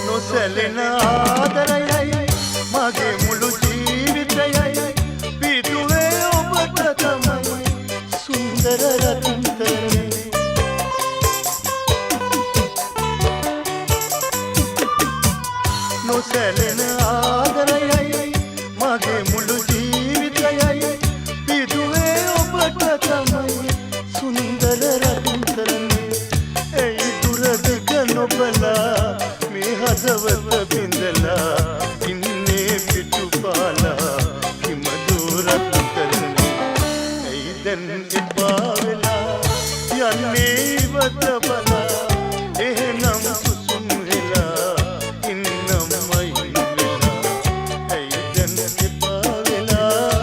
නොසැලෙන ආදරයයි මගේ මුළු ජීවිතයයි පිටුවේ ඔබට තමයි සුන්දර රත්තරනේ නොසැලෙන ආදරයයි මගේ මුළු ජීවිතයයි පිටුවේ ඔබට තමයි සුන්දර රත්තරනේ ඒ දුරදිග නොබලා හදවත බිඳලා ඉන්නේ පිටුපාලා කිමදුරත් කරන්නේ ඇයි දැන් එපා වෙලා යන්නේ ඉවත බලා එහෙනම් සුසුම් වෙලා ඉන්නමයි වෙලා ඇයි දැන් එපා වෙලා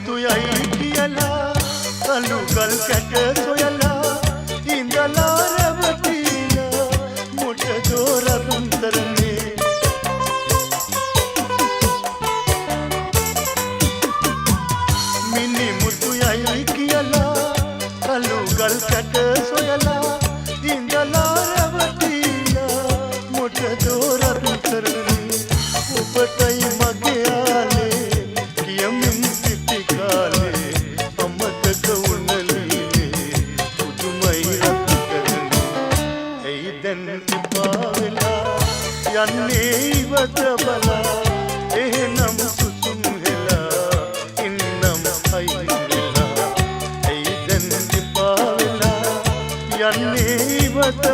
මුතුයයි කියලා කළුගල් කැට සොයලා ඉඳලා රැවටිලා මොටදෝ රත්තරනේ මිනි මුතුයයි කියලා කළුගල් කැට සොයලා ඉඳලා රැවටිලා මොටදෝ රත්තරනේ ඔබටයි මගේ ආලේ කියමින් යන්නේ ඉවත බලා එහෙනම් සුසුම් වෙලා ඉන්නම් අයි වෙලා ඇයි දැන් එපා වෙලා යන්නේ ඉවත